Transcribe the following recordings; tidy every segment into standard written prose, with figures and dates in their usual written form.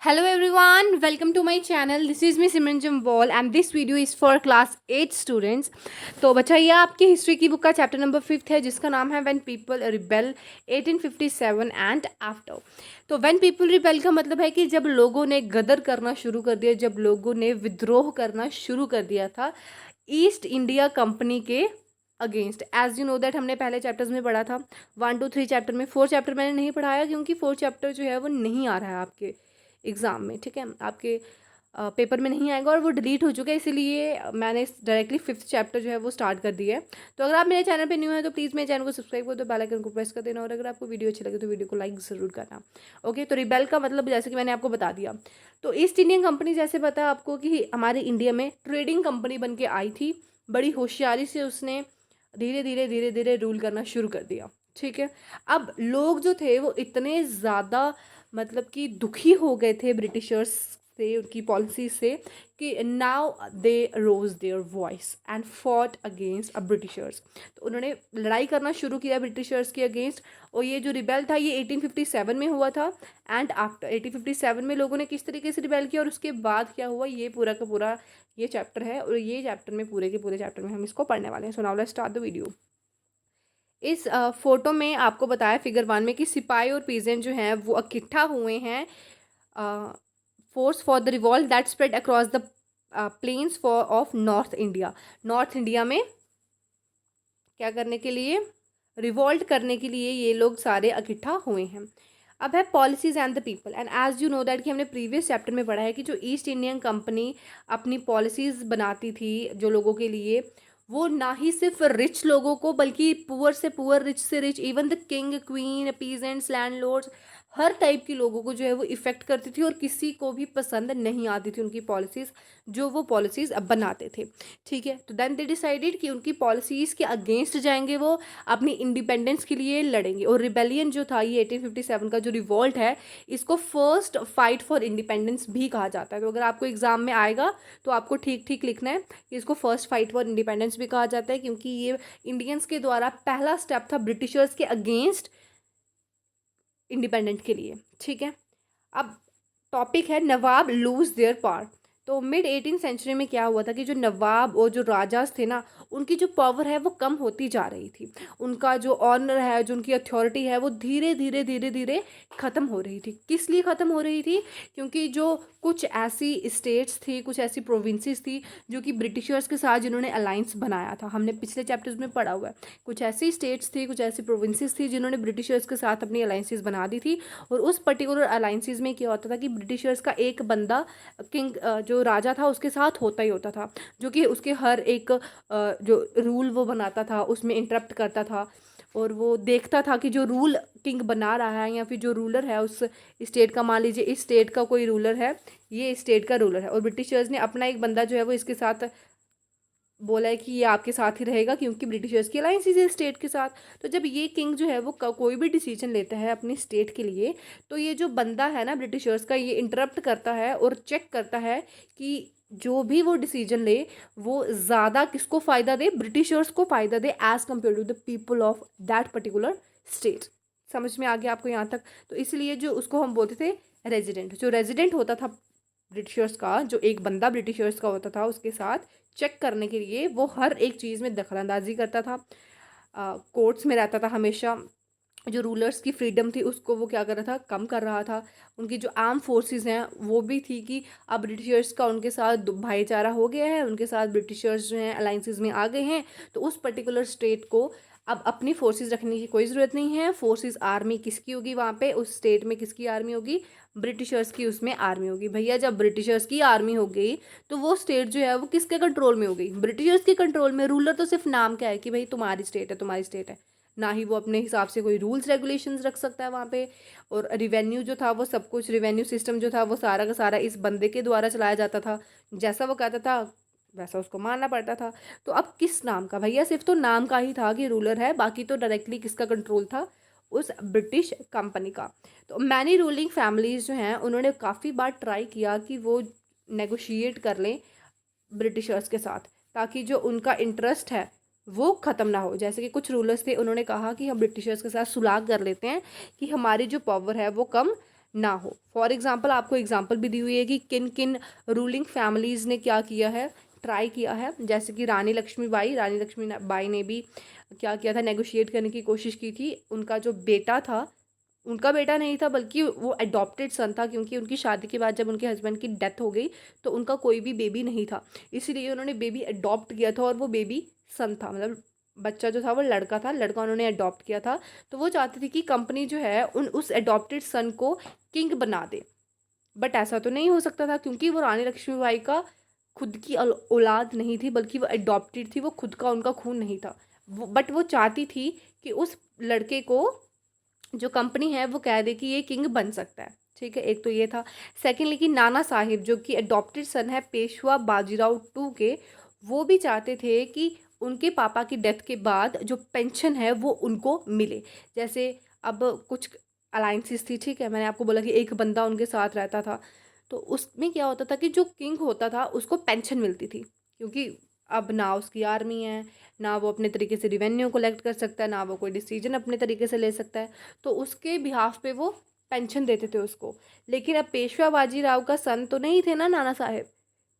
Hello everyone, welcome to my channel. This is Miss Simran Jambal and this video is for class 8 students. तो बच्चा ये आपकी history की book का chapter number 5 है जिसका नाम है when people rebel 1857 and after. तो व्हेन पीपल रिबेल का मतलब है कि जब लोगों ने गदर करना शुरू कर दिया, जब लोगों ने विद्रोह करना शुरू कर दिया था ईस्ट इंडिया कंपनी के against. As you know that हमने पहले चैप्टर्स में पढ़ा था 1 2 3 चैप्टर में। 4 चैप्टर मैंने नहीं पढ़ाया क्योंकि 4 चैप्टर जो है वो नहीं आ रहा है आपके एग्ज़ाम में, ठीक है, आपके पेपर में नहीं आएगा और वो डिलीट हो चुका है, इसीलिए मैंने डायरेक्टली 5th चैप्टर जो है वो स्टार्ट कर दिया है। तो अगर आप मेरे चैनल पे न्यू हैं तो प्लीज़ मेरे चैनल को सब्सक्राइब कर दो, बेल आइकन को प्रेस कर देना और अगर आपको वीडियो अच्छी लगे तो वीडियो को लाइक ज़रूर करना। ओके, तो रिबेल का मतलब जैसे कि मैंने आपको बता दिया, तो ईस्ट इंडियन कंपनी जैसे पता आपको कि हमारे इंडिया में ट्रेडिंग कंपनी बन के आई थी। बड़ी होशियारी से उसने धीरे धीरे रूल करना शुरू कर दिया, ठीक है। अब लोग जो थे वो इतने ज़्यादा मतलब कि दुखी हो गए थे ब्रिटिशर्स से, उनकी पॉलिसी से, कि now they rose their voice and fought against Britishers. तो उन्होंने लड़ाई करना शुरू किया ब्रिटिशर्स के अगेंस्ट। और ये जो रिबेल था ये 1857 में हुआ था। एंड आफ्टर 1857 में लोगों ने किस तरीके से रिबेल किया और उसके बाद क्या हुआ, ये पूरा का पूरा ये चैप्टर है और ये चैप्टर में पूरे के पूरे चैप्टर में हम इसको पढ़ने वाले हैं। सो now let's start the video. इस फोटो में आपको बताया फिगर 1 में कि सिपाही और पीजेंट जो हैं वो इकट्ठा हुए हैं force for the revolt that spread across the plains for of North India. North India में क्या करने के लिए, रिवॉल्ट करने के लिए ये लोग सारे इकट्ठा हुए हैं। अब है policies and the people. And as you know that कि हमने प्रीवियस चैप्टर में पढ़ा है कि जो ईस्ट इंडियन कंपनी अपनी पॉलिसीज बनाती थी जो लोगों के लिए, वो ना ही सिर्फ रिच लोगों को बल्कि पुअर से पुअर, रिच से rich, even the king, queen, peasants, landlords, her type के लोगों को जो है वो इफ़ेक्ट करती थी और किसी को भी पसंद नहीं आती थी उनकी पॉलिसीज़ जो वो पॉलिसीज़ अब बनाते थे, ठीक है। तो देन दे डिसाइडेड कि उनकी पॉलिसीज़ के अगेंस्ट जाएंगे, वो अपनी इंडिपेंडेंस के लिए लड़ेंगे। और रिबेलियन जो था ये 1857 का जो रिवॉल्ट है, इसको फर्स्ट फाइट फॉर इंडिपेंडेंस भी कहा जाता है। तो अगर आपको एग्जाम में आएगा तो आपको ठीक ठीक लिखना है कि इसको फर्स्ट फाइट फॉर इंडिपेंडेंस भी कहा जाता है, क्योंकि ये इंडियंस के द्वारा पहला स्टेप था ब्रिटिशर्स के अगेंस्ट इंडिपेंडेंट के लिए, ठीक है। अब टॉपिक है नवाब लूज देयर पावर। तो मिड 18 सेंचुरी में क्या हुआ था कि जो नवाब और जो राजास थे ना, उनकी जो पावर है वो कम होती जा रही थी। उनका जो ऑनर है, जो उनकी अथॉरिटी है, वो धीरे धीरे ख़त्म हो रही थी। किस लिए ख़त्म हो रही थी? क्योंकि जो कुछ ऐसी स्टेट्स थी, कुछ ऐसी प्रोविंसेस थी जो कि ब्रिटिशर्स के साथ जिन्होंने अलाइंस बनाया था, हमने पिछले चैप्टर्स में पढ़ा हुआ है। कुछ ऐसी स्टेट्स थी, कुछ ऐसी प्रोविंसेस थी जिन्होंने ब्रिटिशर्स के साथ अपनी अलाइंसेस बना दी थी। और उस पर्टिकुलर अलाइंसेस में क्या होता था कि ब्रिटिशर्स का एक बंदा किंग, जो राजा था, उसके साथ होता ही होता था, जो कि उसके हर एक जो रूल वो बनाता था उसमें इंटरप्ट करता था। और वो देखता था कि जो रूल किंग बना रहा है या फिर जो रूलर है उस स्टेट का, मान लीजिए इस स्टेट का कोई रूलर है, ये स्टेट का रूलर है और ब्रिटिशर्स ने अपना एक बंदा जो है वो इसके साथ बोला है कि ये आपके साथ ही रहेगा क्योंकि ब्रिटिशर्स की अलायंस है स्टेट के साथ। तो जब ये किंग जो है वो कोई भी डिसीजन लेता है अपनी स्टेट के लिए, तो ये जो बंदा है ना ब्रिटिशर्स का, ये इंटरप्ट करता है और चेक करता है कि जो भी वो डिसीजन ले वो ज़्यादा किसको फ़ायदा दे, ब्रिटिशर्स को फ़ायदा दे as compare to the people of that particular state. समझ में आ गया आपको यहाँ तक? तो इसलिए जो उसको हम बोलते थे रेजिडेंट, जो रेजिडेंट होता था ब्रिटिशर्स का, जो एक बंदा ब्रिटिशर्स का होता था, उसके साथ चेक करने के लिए वो हर एक चीज़ में दखलंदाजी करता था, कोर्ट्स में रहता था हमेशा। जो रूलर्स की फ्रीडम थी उसको वो क्या कर रहा था, कम कर रहा था। उनकी जो आर्म फोर्सेस हैं वो भी थी कि अब ब्रिटिशर्स का उनके साथ भाईचारा हो गया है, उनके साथ ब्रिटिशर्स जो हैं अलाइंसेस में आ गए हैं, तो उस पर्टिकुलर स्टेट को अब अपनी फोर्सेस रखने की कोई ज़रूरत नहीं है। फोर्सेस आर्मी किसकी होगी वहाँ पे, उस स्टेट में किसकी आर्मी होगी, ब्रिटिशर्स की उसमें आर्मी होगी। भैया जब ब्रिटिशर्स की आर्मी हो गई तो वो स्टेट जो है वो किसके कंट्रोल में हो गई, ब्रिटिशर्स के कंट्रोल में। रूलर तो सिर्फ नाम क्या है कि भाई तुम्हारी स्टेट है, तुम्हारी स्टेट है, ना ही वो अपने हिसाब से कोई रूल्स रेगुलेशंस रख सकता है वहाँ पे। और रिवेन्यू जो था वो सब कुछ, रिवेन्यू सिस्टम जो था वो सारा का सारा इस बंदे के द्वारा चलाया जाता था। जैसा वो कहता था वैसा उसको मानना पड़ता था। तो अब किस नाम का, भैया सिर्फ तो नाम का ही था कि रूलर है, बाकी तो डायरेक्टली किसका कंट्रोल था, उस ब्रिटिश कंपनी का। तो मैनी रूलिंग फैमिलीज जो हैं उन्होंने काफ़ी बार ट्राई किया कि वो नेगोशिएट कर लें ब्रिटिशर्स के साथ, ताकि जो उनका इंटरेस्ट है वो ख़त्म ना हो। जैसे कि कुछ रूलर्स थे, उन्होंने कहा कि हम ब्रिटिशर्स के साथ सुलह कर लेते हैं कि हमारी जो पावर है वो कम ना हो। फॉर एग्जांपल आपको एग्जांपल भी दी हुई है कि किन किन रूलिंग फैमिलीज़ ने क्या किया है, ट्राई किया है। जैसे कि रानी लक्ष्मीबाई ने भी क्या किया था, नेगोशिएट करने की कोशिश की थी। उनका जो बेटा था, उनका बेटा नहीं था बल्कि वो अडॉप्टेड सन था, क्योंकि उनकी शादी के बाद जब उनके हस्बैंड की डेथ हो गई तो उनका कोई भी बेबी नहीं था, इसीलिए उन्होंने बेबी अडॉप्ट किया था और वो बेबी सन था, मतलब बच्चा जो था वो लड़का था, लड़का उन्होंने अडॉप्ट किया था। तो वो चाहती थी कि कंपनी जो है उस अडॉप्टेड सन को किंग बना दे। बट ऐसा तो नहीं हो सकता था, क्योंकि वो रानी लक्ष्मीबाई का खुद की औलाद नहीं थी, बल्कि वो अडॉप्टेड थी, वो खुद का उनका खून नहीं था। बट वो चाहती थी कि उस लड़के को जो कंपनी है वो कह दे कि ये किंग बन सकता है। ठीक है, एक तो ये था। सेकेंड, लेकिन नाना साहिब जो कि अडॉप्टेड सन है पेशवा बाजीराव टू के, वो भी चाहते थे कि उनके पापा की डेथ के बाद जो पेंशन है वो उनको मिले। जैसे अब कुछ अलाइंसिस थी, ठीक है, मैंने आपको बोला कि एक बंदा उनके साथ रहता था, तो उसमें क्या होता था कि जो किंग होता था उसको पेंशन मिलती थी, क्योंकि अब ना उसकी आर्मी है, ना वो अपने तरीके से रिवेन्यू कलेक्ट कर सकता है, ना वो कोई डिसीजन अपने तरीके से ले सकता है, तो उसके बिहाफ पे वो पेंशन देते थे उसको। लेकिन अब पेशवा बाजीराव का सन तो नहीं थे ना नाना साहेब,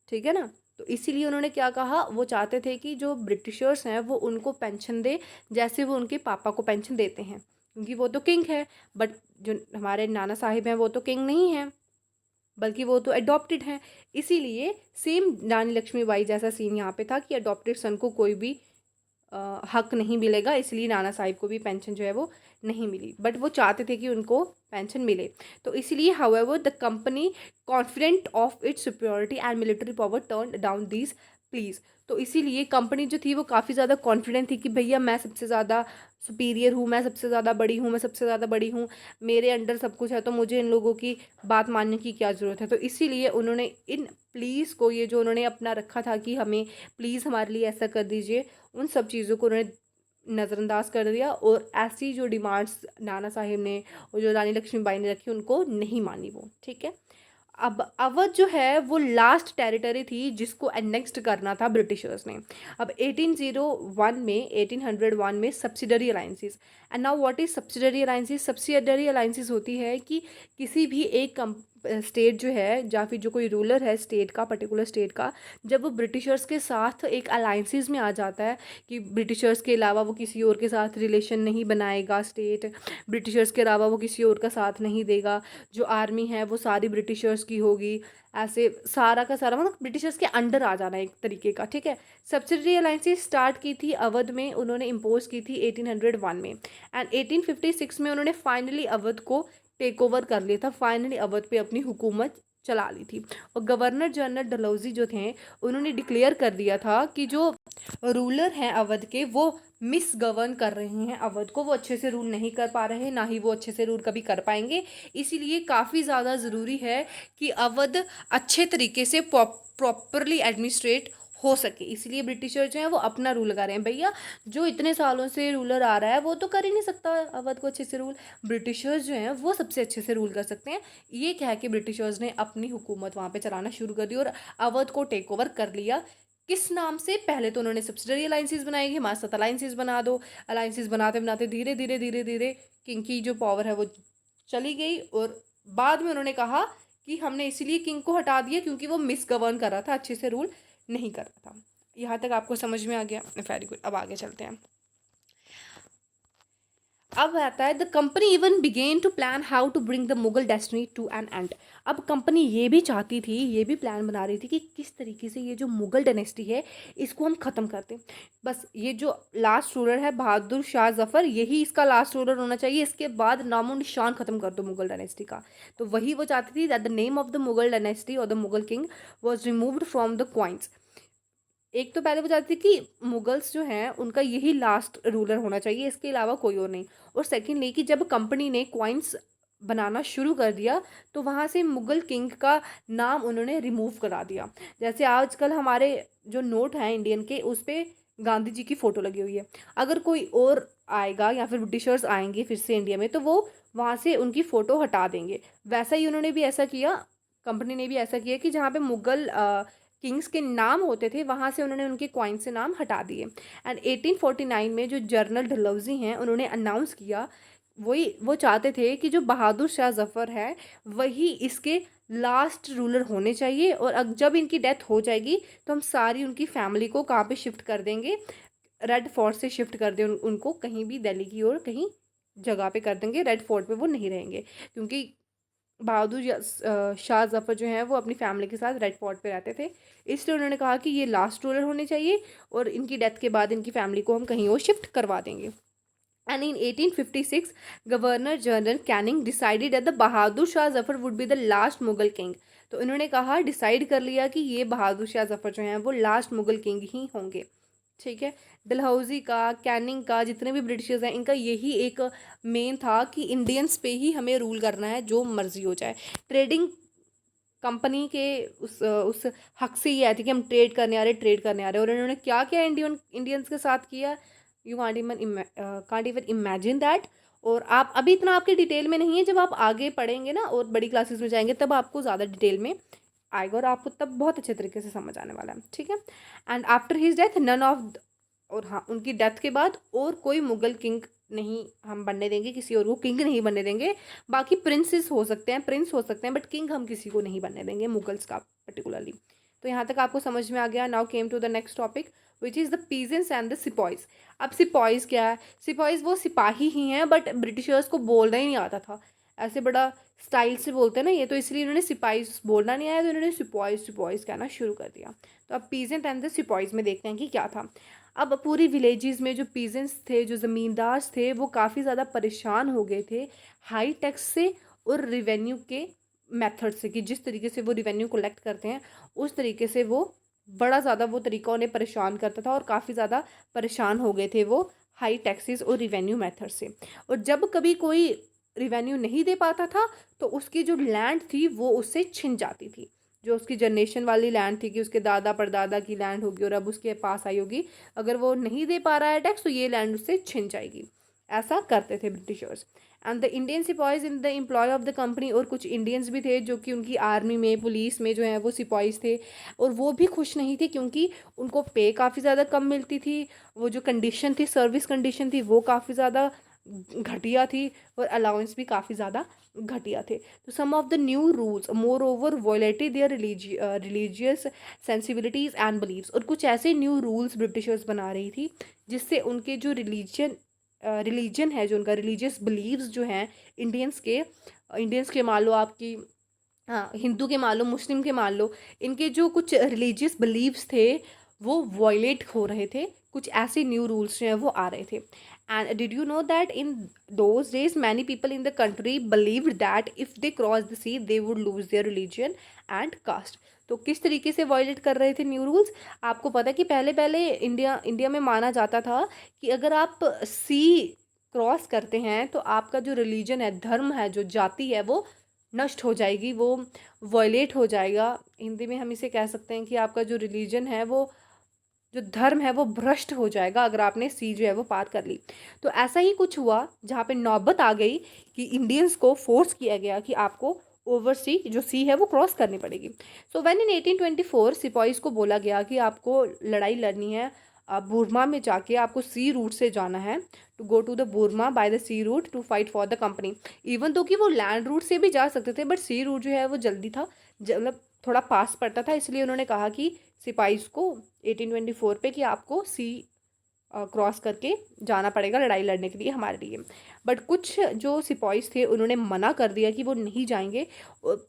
ठीक है ना। तो इसीलिए उन्होंने क्या कहा, वो चाहते थे कि जो ब्रिटिशर्स हैं वो उनको पेंशन दे, जैसे वो उनके पापा को पेंशन देते हैं, क्योंकि वो तो किंग है। बट जो हमारे नाना साहिब हैं वो तो किंग नहीं हैं, बल्कि वो तो अडॉप्टेड हैं। इसीलिए सेम रानी लक्ष्मीबाई जैसा सीन यहाँ पे था कि अडॉप्टेड सन को कोई भी हक नहीं मिलेगा, इसलिए नाना साहिब को भी पेंशन जो है वो नहीं मिली। बट वो चाहते थे कि उनको पेंशन मिले। तो इसीलिए however the company confident of its superiority and military power turn down these please. तो इसीलिए कंपनी जो थी वो काफ़ी ज़्यादा कॉन्फिडेंट थी कि भैया मैं सबसे ज़्यादा सुपीरियर हूँ, मैं सबसे ज़्यादा बड़ी हूँ, मैं सबसे ज़्यादा बड़ी हूँ, मेरे अंडर सब कुछ है, तो मुझे इन लोगों की बात मानने की क्या ज़रूरत है। तो इसीलिए उन्होंने इन प्लीज़ को, ये जो उन्होंने अपना रखा था कि हमें प्लीज़ हमारे लिए ऐसा कर दीजिए, उन सब चीज़ों को उन्होंने नज़रअंदाज कर दिया, और ऐसी जो डिमांड्स नाना साहिब ने और जो रानी लक्ष्मीबाई ने रखी उनको नहीं मानी वो। ठीक है, अब अवध जो है वो लास्ट टेरिटरी थी जिसको एनेक्स्ट करना था ब्रिटिशर्स ने। अब 1801 में subsidiary alliances. And now what is subsidiary alliances? Subsidiary alliances होती है कि किसी भी एक स्टेट जो है, या फिर जो कोई रूलर है स्टेट का, पर्टिकुलर स्टेट का, जब वो ब्रिटिशर्स के साथ एक अलाइंसिस में आ जाता है कि ब्रिटिशर्स के अलावा वो किसी और के साथ रिलेशन नहीं बनाएगा, स्टेट ब्रिटिशर्स के अलावा वो किसी और का साथ नहीं देगा, जो आर्मी है वो सारी ब्रिटिशर्स की होगी, ऐसे सारा का सारा मतलब ब्रिटिशर्स के अंडर आ जाना एक तरीके का। ठीक है, सब्सिडरी अलाइंसेस स्टार्ट की थी अवध में, उन्होंने इम्पोज की थी 1801 में, एंड 1856 में उन्होंने फाइनली अवध को टेक ओवर कर लिया था, फाइनली अवध पे अपनी हुकूमत चला ली थी। और गवर्नर जनरल डलहौजी जो थे उन्होंने डिक्लेयर कर दिया था कि जो रूलर हैं अवध के वो मिस गवर्न कर रहे हैं अवध को, वो अच्छे से रूल नहीं कर पा रहे हैं, ना ही वो अच्छे से रूल कभी कर पाएंगे। इसीलिए काफ़ी ज़्यादा ज़रूरी है कि अवध अच्छे तरीके से प्रॉपरली एडमिनिस्ट्रेट हो सके। इसलिए ब्रिटिशर जो हैं वो अपना रूल लगा रहे हैं, भैया जो इतने सालों से रूलर आ रहा है वो तो कर ही नहीं सकता अवध को अच्छे से रूल, ब्रिटिशर्स जो हैं वो सबसे अच्छे से रूल कर सकते हैं। ये कह के ब्रिटिशर्स ने अपनी हुकूमत वहाँ पे चलाना शुरू कर दी और अवध को टेक ओवर कर लिया। किस नाम से? पहले तो उन्होंने सब्सिडरी अलाइंसेस बनाई कि हमारे साथ अलाइंसेस बना दो, अलाइंसेस बनाते बनाते धीरे धीरे धीरे धीरे किंग की जो पावर है वो चली गई, और बाद में उन्होंने कहा कि हमने इसीलिए किंग को हटा दिया क्योंकि वो मिस गवर्न कर रहा था, अच्छे से रूल नहीं कर रहा था। यहाँ तक आपको समझ में आ गया? वेरी गुड, अब आगे चलते हैं। अब आता है the company even began to plan how to bring the Mughal destiny to an end. अब कंपनी ये भी चाहती थी, ये भी प्लान बना रही थी कि किस तरीके से ये जो मुगल डायनेस्टी है इसको हम ख़त्म करते हैं। बस ये जो लास्ट रूलर है बहादुर शाह जफ़र, यही इसका लास्ट रूलर होना चाहिए, इसके बाद नामो निशान ख़त्म कर दो मुगल डायनेस्टी का। तो वही वो चाहती थी that the name of the Mughal dynasty और the Mughal king was removed from the coins. एक तो पहले वो चाहती थी कि मुगल्स जो हैं उनका यही लास्ट रूलर होना चाहिए, इसके अलावा कोई और नहीं। और सेकेंडली कि जब कंपनी ने क्वाइंस बनाना शुरू कर दिया तो वहाँ से मुगल किंग का नाम उन्होंने रिमूव करा दिया। जैसे आजकल हमारे जो नोट हैं इंडियन के, उस पर गांधी जी की फ़ोटो लगी हुई है, अगर कोई और आएगा या फिर ब्रिटिशर्स आएंगे फिर से इंडिया में तो वो वहाँ से उनकी फ़ोटो हटा देंगे। वैसा ही उन्होंने भी ऐसा किया, कंपनी ने भी ऐसा किया कि जहाँ पे मुगल किंग्स के नाम होते थे वहाँ से उन्होंने उनके कॉइन से नाम हटा दिए। एंड 1849 में जो जनरल डलहौजी हैं उन्होंने अनाउंस किया वो चाहते थे कि जो बहादुर शाह जफ़र है वही इसके लास्ट रूलर होने चाहिए, और जब इनकी डेथ हो जाएगी तो हम सारी उनकी फैमिली को कहाँ पे शिफ्ट कर देंगे, रेड फोर्ट से शिफ्ट कर दें उनको कहीं भी दिल्ली की और कहीं जगह पे कर देंगे, रेड फोर्ट पे वो नहीं रहेंगे, क्योंकि बहादुर शाह जफ़र जो हैं वो अपनी फैमिली के साथ रेड फोर्ट पे रहते थे। इसलिए उन्होंने कहा कि ये लास्ट रूलर होने चाहिए और इनकी डेथ के बाद इनकी फैमिली को हम कहीं और शिफ्ट करवा देंगे। And in 1856, Governor General Canning decided that the Bahadur Shah Zafar would be the last Mughal king. तो इन्होंने कहा, डिसाइड कर लिया कि ये बहादुर शाह जफ़र जो हैं वो लास्ट मुगल किंग ही होंगे। ठीक है। डलहौजी का, कैनिंग का, जितने भी ब्रिटिशर्स हैं, इनका यही एक मेन था कि इंडियंस पे ही हमें रूल करना है, जो मर्जी हो जाए। ट्रेडिंग कंपनी के उस हक से ये आती कि हम ट्रेड करने आ रहे और इन्होंने क्या क्या इंडियंस के साथ किया, you can't even imagine that. और आप अभी इतना आपके डिटेल में नहीं है, जब आप आगे पढ़ेंगे ना और बड़ी क्लासेस में जाएंगे तब आपको ज़्यादा डिटेल में आएगा और आपको तब बहुत अच्छे तरीके से समझ आने वाला है। ठीक है। And after his death none of, और हाँ, उनकी डेथ के बाद और कोई मुगल किंग नहीं हम बनने देंगे, किसी और को किंग नहीं बनने देंगे। बाकी प्रिंसेस हो सकते हैं, प्रिंस हो सकते हैं, बट किंग हम किसी को नहीं बनने देंगे, मुगल्स का पर्टिकुलरली। तो यहाँ तक आपको समझ में आ गया। Now came to the next topic which is the peasants and the sepoys. अब सिपॉइज क्या है? सिपॉइज वो सिपाही ही हैं, बट ब्रिटिशर्स को बोलना ही नहीं आता था, ऐसे बड़ा स्टाइल से बोलते हैं ना ये, तो इसलिए इन्होंने सिपाहीज बोलना नहीं आया तो इन्होंने सिपॉइज सिपॉइज कहना शुरू कर दिया। तो अब पीजेंट एंड द सिपॉइज में देखते हैं कि क्या था। अब पूरी विलेजेस में जो पीजेंट्स थे, जो ज़मींदार थे, वो काफ़ी ज़्यादा परेशान हो गए थे हाई टैक्स से और रिवेन्यू के मेथड से, कि जिस तरीके से वो रिवेन्यू कलेक्ट करते हैं उस तरीके से वो बड़ा ज़्यादा वो तरीका उन्हें परेशान करता था, और काफ़ी ज़्यादा परेशान हो गए थे वो हाई टैक्सेस और रिवेन्यू मेथड से। और जब कभी कोई रिवेन्यू नहीं दे पाता था तो उसकी जो लैंड थी वो उससे छिन जाती थी, जो उसकी जनरेशन वाली लैंड थी कि उसके दादा परदादा की लैंड होगी और अब उसके पास आई होगी, अगर वो नहीं दे पा रहा है टैक्स तो ये लैंड उससे छिन जाएगी। ऐसा करते थे Britishers. And the Indian sipahis in the employ of the company, और कुछ इंडियंस भी थे जो कि उनकी आर्मी में, पुलिस में जो है वो सिपाहीज थे, और वो भी खुश नहीं थे क्योंकि उनको पे काफ़ी ज़्यादा कम मिलती थी, वो जो कंडीशन थी, सर्विस कंडीशन थी, वो काफ़ी ज़्यादा घटिया थी, और अलाउंस भी काफ़ी ज़्यादा घटिया थे। तो some of the new rules moreover violated their religious sensibilities and beliefs, और कुछ ऐसे न्यू रूल्स ब्रिटिशर्स बना रही थी जिससे उनके जो रिलीजन है, जो उनका रिलीजियस बिलीव्स जो हैं इंडियंस के मान लो आपकी, हाँ, हिंदू के मान लो, मुस्लिम के मान लो, इनके जो कुछ रिलीजियस बिलीव्स थे वो वॉयलेट हो रहे थे, कुछ ऐसे न्यू रूल्स जो हैं वो आ रहे थे। And did you know that in those days many people in the country believed that if they cross the sea they would lose their religion and caste. तो किस तरीके से वॉयलेट कर रहे थे न्यू रूल्स? आपको पता है कि पहले पहले इंडिया में माना जाता था कि अगर आप सी क्रॉस करते हैं तो आपका जो रिलीजन है, धर्म है, जो जाति है, वो नष्ट हो जाएगी, वो वॉयलेट हो जाएगा। हिंदी में हम इसे कह सकते हैं कि आपका जो रिलीजन है, वो जो धर्म है, वो भ्रष्ट हो जाएगा अगर आपने सी जो है वो पार कर ली। तो ऐसा ही कुछ हुआ जहाँ पे नौबत आ गई कि इंडियंस को फोर्स किया गया कि आपको ओवर सी, जो सी है, वो क्रॉस करनी पड़ेगी। सो व्हेन इन 1824 सिपाहीज को बोला गया कि आपको लड़ाई लड़नी है, बुरमा में जाके आपको सी रूट से जाना है, to go to the Burma by the sea route to fight for the company. Even though कि वो लैंड रूट से भी जा सकते थे, बट सी रूट जो है वो जल्दी था, मतलब थोड़ा पास पड़ता था, इसलिए उन्होंने कहा कि सिपाहीज को 1824 पे कि आपको सी क्रॉस करके जाना पड़ेगा लड़ाई लड़ने के लिए हमारे लिए। बट कुछ जो सिपाहीज थे उन्होंने मना कर दिया कि वो नहीं जाएंगे, और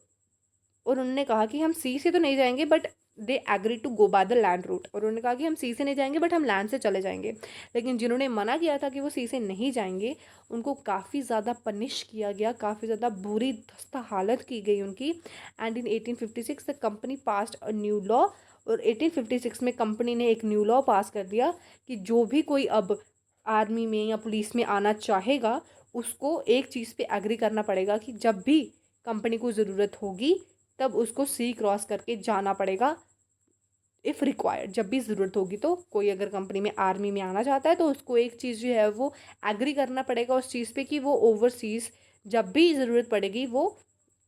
उन्होंने कहा कि हम सी से तो नहीं जाएंगे, but they agree to go by the land route. और उन्होंने कहा कि हम सी से नहीं जाएंगे बट हम लैंड से चले जाएंगे। लेकिन जिन्होंने मना किया था कि वो सी से नहीं जाएंगे, उनको काफ़ी ज़्यादा पनिश किया गया, काफ़ी ज़्यादा बुरी दस्ता हालत की गई उनकी। And in 1856 the company passed a new law, और 1856 में कंपनी ने एक न्यू लॉ पास कर दिया कि जो भी कोई अब आर्मी में या पुलिस में आना चाहेगा उसको एक चीज़ पे एग्री करना पड़ेगा कि जब भी कंपनी को ज़रूरत होगी तब उसको सी क्रॉस करके जाना पड़ेगा, इफ़ रिक्वायर्ड। जब भी ज़रूरत होगी तो कोई अगर कंपनी में, आर्मी में आना चाहता है तो उसको एक चीज़ जो है वो एग्री करना पड़ेगा उस चीज़ पे कि वो ओवरसीज़ जब भी ज़रूरत पड़ेगी वो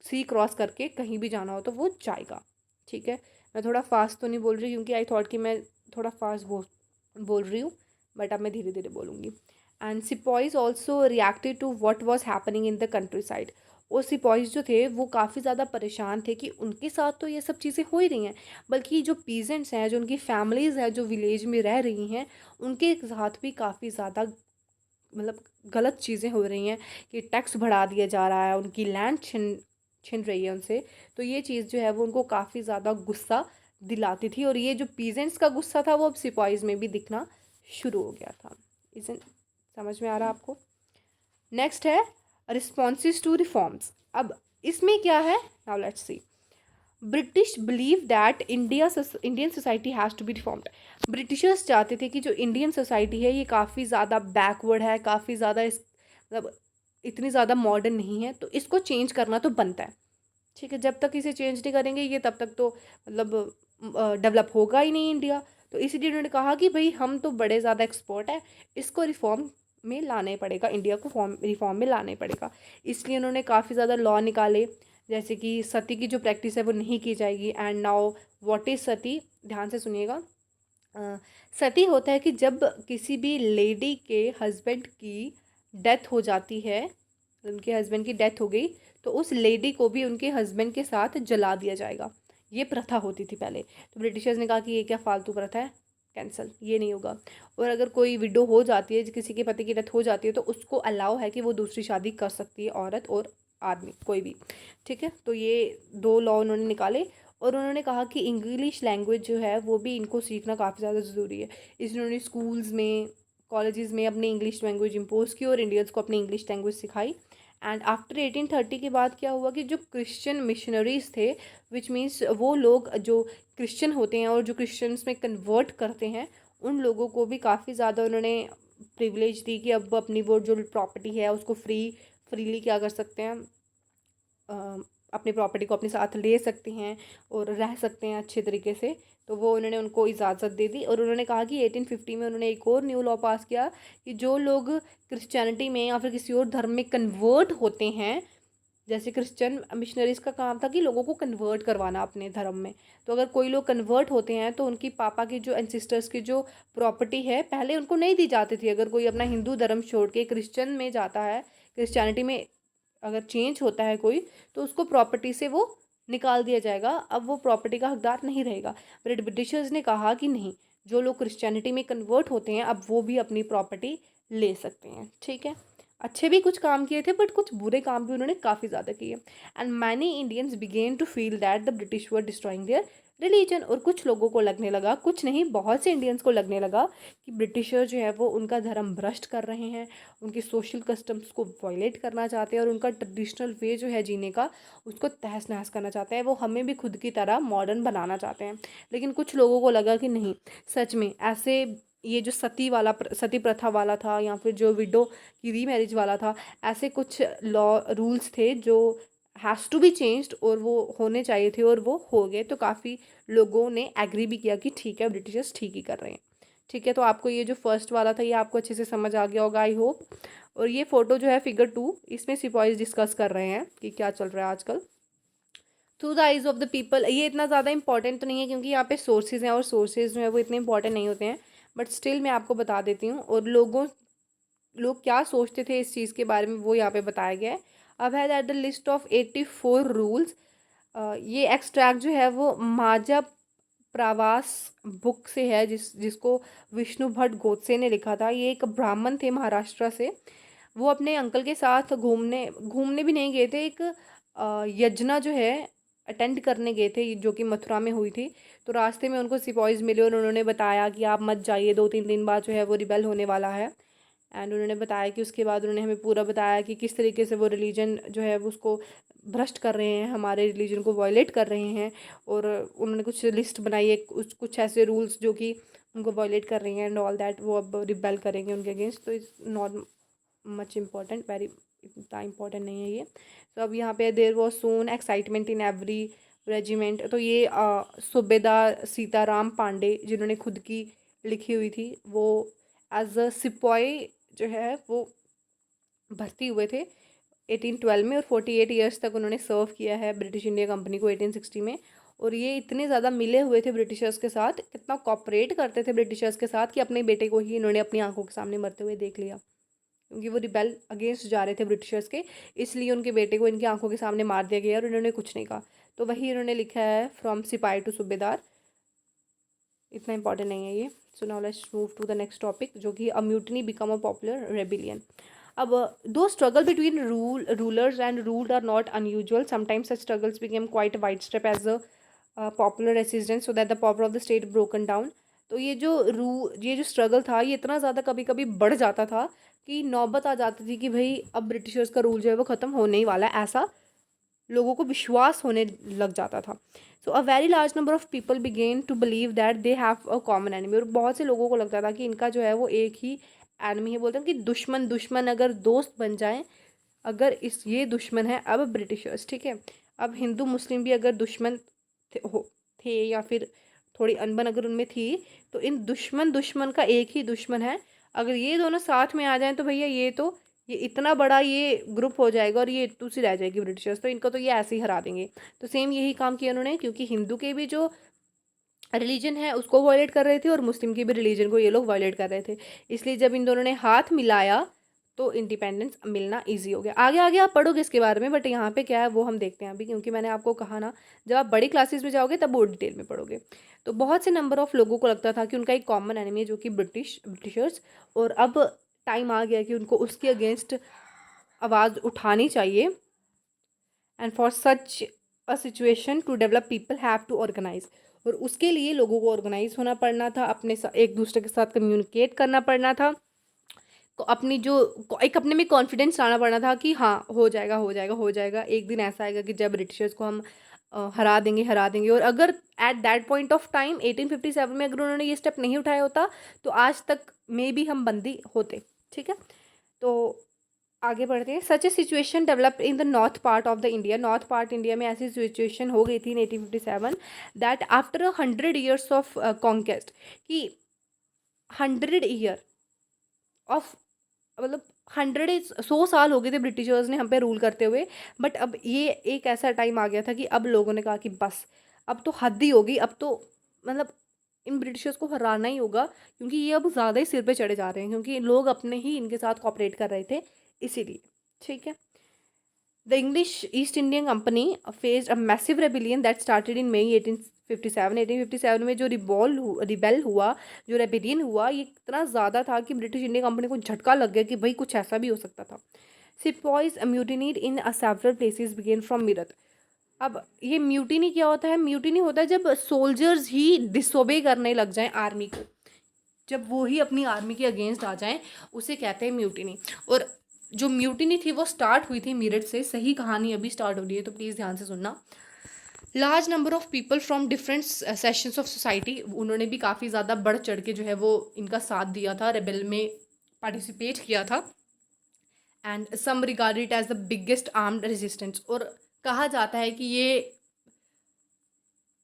सी क्रॉस करके कहीं भी जाना हो तो वो जाएगा। ठीक है। मैं थोड़ा फास्ट तो नहीं बोल रही क्योंकि आई थॉट कि मैं थोड़ा फास्ट बोल रही हूँ, बट अब मैं धीरे धीरे बोलूँगी। And sepoys also reacted to what was happening in the countryside. और सिपॉइज जो थे वो काफ़ी ज़्यादा परेशान थे कि उनके साथ तो ये सब चीज़ें हो ही रही हैं, बल्कि जो पीजेंट्स हैं, जो उनकी फैमिलीज़ हैं जो विलेज में रह रही हैं, उनके साथ भी काफ़ी ज़्यादा मतलब गलत चीज़ें हो रही हैं कि टैक्स बढ़ा दिया जा रहा है, उनकी लैंड छिन छिन रही है उनसे। तो ये चीज़ जो है वो उनको काफ़ी ज़्यादा गुस्सा दिलाती थी, और ये जो पीजेंट्स का गुस्सा था वो अब सिपाहीज़ में भी दिखना शुरू हो गया था। इसे समझ में आ रहा है आपको? नेक्स्ट है रिस्पॉन्सेज टू रिफॉर्म्स। अब इसमें क्या है, now let's see. British believe that Indian society has to be reformed. Britishers चाहते थे कि जो इंडियन सोसाइटी है ये काफ़ी ज़्यादा बैकवर्ड है, काफ़ी ज़्यादा इस मतलब इतनी ज़्यादा मॉडर्न नहीं है, तो इसको चेंज करना तो बनता है। ठीक है, जब तक इसे चेंज नहीं करेंगे ये तब तक तो मतलब डेवलप होगा ही नहीं इंडिया। तो इसीलिए उन्होंने कहा कि भाई हम तो बड़े ज़्यादा एक्सपर्ट हैं, इसको रिफॉर्म में लाना ही पड़ेगा, इंडिया को रिफॉर्म में लाना ही पड़ेगा। इसलिए उन्होंने काफ़ी ज़्यादा लॉ निकाले, जैसे कि सती की जो प्रैक्टिस है वो नहीं की जाएगी। एंड नाउ व्हाट इज़ सती, ध्यान से सुनिएगा। अ, सती होता है कि जब किसी भी लेडी के हस्बैंड की डेथ हो जाती है, उनके हस्बैंड की डेथ हो गई, तो उस लेडी को भी उनके हस्बैंड के साथ जला दिया जाएगा। ये प्रथा होती थी पहले। तो ब्रिटिशर्स ने कहा कि ये क्या फालतू प्रथा है, कैंसिल, ये नहीं होगा। और अगर कोई विडो हो जाती है, किसी के पति की डेथ हो जाती है, तो उसको अलाउ है कि वो दूसरी शादी कर सकती है, औरत और आदमी कोई भी। ठीक है, तो ये दो लॉ उन्होंने निकाले। और उन्होंने कहा कि इंग्लिश लैंग्वेज जो है वो भी इनको सीखना काफ़ी ज़्यादा ज़रूरी है। इसलिए उन्होंने स्कूल्स में, कॉलेजेस में अपनी इंग्लिश लैंग्वेज इम्पोज की और इंडियंस को अपनी इंग्लिश लैंग्वेज सिखाई। एंड आफ्टर 1830 के बाद क्या हुआ कि जो क्रिश्चियन मिशनरीज थे, विच मीन्स वो लोग जो क्रिश्चियन होते हैं और जो क्रिश्चियंस में कन्वर्ट करते हैं, उन लोगों को भी काफ़ी ज़्यादा उन्होंने प्रिविलेज दी कि अब अपनी वो जो प्रॉपर्टी है उसको फ्रीली क्या कर सकते हैं, अपनी प्रॉपर्टी को अपने साथ ले सकते हैं और रह सकते हैं अच्छे तरीके से। तो वो उन्होंने उनको इजाज़त दे दी। और उन्होंने कहा कि 1850 में उन्होंने एक और न्यू लॉ पास किया कि जो लोग क्रिश्चियनिटी में या फिर किसी और धर्म में कन्वर्ट होते हैं, जैसे क्रिश्चियन मिशनरीज़ का काम था कि लोगों को कन्वर्ट करवाना अपने धर्म में। तो अगर कोई लोग कन्वर्ट होते हैं तो उनकी पापा की जो एंसिस्टर्स की जो प्रॉपर्टी है पहले उनको नहीं दी जाती थी। अगर कोई अपना हिंदू धर्म छोड़ के क्रिश्चियन में जाता है, क्रिश्चियनिटी में अगर चेंज होता है कोई, तो उसको प्रॉपर्टी से वो निकाल दिया जाएगा, अब वो प्रॉपर्टी का हकदार नहीं रहेगा। बट ब्रिटिशर्स ने कहा कि नहीं, जो लोग क्रिश्चियनिटी में कन्वर्ट होते हैं अब वो भी अपनी प्रॉपर्टी ले सकते हैं। ठीक है, अच्छे भी कुछ काम किए थे बट कुछ बुरे काम भी उन्होंने काफ़ी ज़्यादा किए। And many Indians began to feel that the British were destroying their religion. और कुछ लोगों को लगने लगा, कुछ नहीं बहुत से इंडियंस को लगने लगा कि ब्रिटिशर जो है वो उनका धर्म भ्रष्ट कर रहे हैं, उनके सोशल कस्टम्स को वायलेट करना चाहते हैं और उनका ट्रेडिशनल वे जो है जीने का उसको तहस नहस करना चाहते हैं। वो हमें भी खुद की तरह मॉडर्न बनाना चाहते हैं। लेकिन कुछ लोगों को लगा कि नहीं, सच में ऐसे ये जो सती प्रथा वाला था या फिर जो विडो की रीमैरिज वाला था, ऐसे कुछ लॉ रूल्स थे जो हैज़ टू बी चेंज्ड और वो होने चाहिए थे और वो हो गए। तो काफ़ी लोगों ने एग्री भी किया कि ठीक है, ब्रिटिशर्स ठीक ही कर रहे हैं। ठीक है, तो आपको ये जो फर्स्ट वाला था ये आपको अच्छे से समझ आ गया होगा, आई होप। और ये फ़ोटो जो है फिगर 2, इसमें सिपाहीज डिस्कस कर रहे हैं कि क्या चल रहा है आजकल। Through the eyes of the people, ये इतना ज़्यादा इंपॉर्टेंट तो नहीं है क्योंकि यहाँ पे सोर्सेज हैं और सोर्सेज जो है वो इतने इंपॉर्टेंट नहीं होते हैं, बट स्टिल मैं आपको बता देती हूँ। और लोग क्या सोचते थे इस चीज़ के बारे में वो यहाँ पे बताया गया है। अब है that the list of 84 rules. ये एक्सट्रैक्ट जो है वो माजा प्रवास बुक से है, जिसको विष्णु भट्ट गोडसे ने लिखा था। ये एक ब्राह्मण थे महाराष्ट्र से। वो अपने अंकल के साथ घूमने घूमने भी नहीं गए थे, एक यज्ञ जो है अटेंड करने गए थे जो कि मथुरा में हुई थी। तो रास्ते में उनको सिपॉइज मिले और उन्होंने बताया कि आप मत जाइए, 2-3 दिन बाद जो है वो रिबेल होने वाला है। एंड उन्होंने बताया कि उसके बाद उन्होंने हमें पूरा बताया कि किस तरीके से वो रिलीजन जो है वो उसको भ्रष्ट कर रहे हैं, हमारे रिलीजन को वायलेट कर रहे हैं। और उन्होंने कुछ लिस्ट बनाई है, कुछ ऐसे रूल्स जो कि उनको वायलेट कर रहे हैं एंड ऑल दैट, वो अब रिबेल करेंगे उनके अगेंस्ट। तो it's not much important, very इतना इम्पॉर्टेंट नहीं है ये। तो अब यहाँ पे there was some excitement in every regiment. तो ये सूबेदार सीताराम पांडे जिन्होंने खुद की लिखी हुई थी, वो एज अ सिपाही जो है वो भर्ती हुए थे 1812 में। और 48 ईयर्स तक उन्होंने सर्व किया है ब्रिटिश इंडिया कंपनी को 1860 में। और ये इतने ज़्यादा मिले हुए थे ब्रिटिशर्स के साथ, कितना कॉपरेट करते थे ब्रिटिशर्स के साथ कि अपने बेटे को ही इन्होंने अपनी आंखों के सामने मरते हुए देख लिया। क्योंकि वो रिबेल अगेंस्ट जा रहे थे ब्रिटिशर्स के, इसलिए उनके बेटे को इनकी आंखों के सामने मार दिया गया और इन्होंने कुछ नहीं कहा। तो वही इन्होंने लिखा है फ्रॉम सिपाही टू सूबेदार, इतना इंपॉर्टेंट नहीं है ये। So now let's move to the next topic, जो कि a mutiny become a popular rebellion. अब दो struggle between rulers and ruled are not unusual, sometimes such struggles became quite वाइड स्टेप as a popular resistance so that the power of the state broken down. तो ये जो struggle था ये इतना ज़्यादा कभी कभी बढ़ जाता था कि नौबत आ जाती थी कि भाई अब ब्रिटिशर्स का रूल जो है वो ख़त्म होने ही वाला है, ऐसा लोगों को विश्वास होने लग जाता था। So a very large number of people began to believe that they have a common enemy, और बहुत से लोगों को लगता था कि इनका जो है वो एक ही एनिमी है। बोलते हैं कि दुश्मन दुश्मन अगर दोस्त बन जाएं, अगर इस ये दुश्मन है अब ब्रिटिशर्स, ठीक है, अब हिंदू मुस्लिम भी अगर दुश्मन थे या फिर थोड़ी अनबन अगर उनमें थी, तो इन दुश्मन दुश्मन का एक ही दुश्मन है। अगर ये दोनों साथ में आ जाएं तो भैया ये इतना बड़ा ये ग्रुप हो जाएगा और ये तुसी रह जाएगी ब्रिटिशर्स, तो इनको तो ये ऐसे ही हरा देंगे। तो सेम यही काम किया उन्होंने, क्योंकि हिंदू के भी जो रिलीजन है उसको वायलेट कर रहे थे और मुस्लिम के भी रिलीजन को ये लोग वायलेट कर रहे थे। इसलिए जब इन दोनों ने हाथ मिलाया तो इंडिपेंडेंस मिलना इजी हो गया। आगे आगे आप पढ़ोगे इसके बारे में, बट यहाँ पे क्या है वो हम देखते हैं अभी, क्योंकि मैंने आपको कहा ना जब आप बड़ी क्लासेस में जाओगे तब और डिटेल में पढ़ोगे। तो बहुत से नंबर ऑफ लोगों को लगता था कि उनका एक कॉमन एनिमी है जो कि ब्रिटिशर्स, और अब टाइम आ गया कि उनको उसके अगेंस्ट आवाज़ उठानी चाहिए। And for such a situation to develop people have to organise, और उसके लिए लोगों को ऑर्गेनाइज होना पड़ना था, एक दूसरे के साथ कम्युनिकेट करना पड़ना था, अपनी जो एक अपने में कॉन्फिडेंस लाना पड़ना था कि हाँ हो जाएगा हो जाएगा हो जाएगा, एक दिन ऐसा आएगा कि जब ब्रिटिशर्स को हम हरा देंगे। और अगर at that point of time 1857 में अगर उन्होंने ये स्टेप नहीं उठाया होता तो आज तक मे बी हम बंदी होते, ठीक है। तो आगे बढ़ते हैं। Such a situation develop in the north part of the India, north part India में ऐसी सिचुएशन हो गई थी in 1857 that after 100 years of conquest, कि 100 year ऑफ, मतलब 100 हो गए थे ब्रिटिशर्स ने हम पे रूल करते हुए, बट अब ये एक ऐसा टाइम आ गया था कि अब लोगों ने कहा कि बस अब तो हद ही होगी, अब तो मतलब इन ब्रिटिशर्स को हराना ही होगा, क्योंकि ये अब ज़्यादा ही सिर पे चढ़े जा रहे हैं, क्योंकि लोग अपने ही इनके साथ कॉपरेट कर रहे थे इसीलिए, ठीक है। The English East Indian company faced a massive rebellion that started in May 1857। 1857 में जो रिबेल हुआ, जो रेबिलियन हुआ, ये इतना ज़्यादा था कि ब्रिटिश इंडियन कंपनी को झटका लग गया कि भाई कुछ ऐसा भी हो सकता था। Sepoys mutinied in several places began from Meerut. अब ये म्यूटिनी क्या होता है? म्यूटिनी होता है जब सोल्जर्स ही डिसोबे करने लग जाएं आर्मी को, जब वो ही अपनी आर्मी के अगेंस्ट आ जाएं, उसे कहते हैं म्यूटिनी। और जो म्यूटिनी थी वो स्टार्ट हुई थी मेरठ से, सही कहानी अभी स्टार्ट हो रही है तो प्लीज़ ध्यान से सुनना। Large number of people from different sessions of society, उन्होंने भी काफ़ी ज़्यादा बढ़ चढ़ के जो है वो इनका साथ दिया था, रेबेल में पार्टिसिपेट किया था। And some regard it as the biggest armed resistance, और कहा जाता है कि ये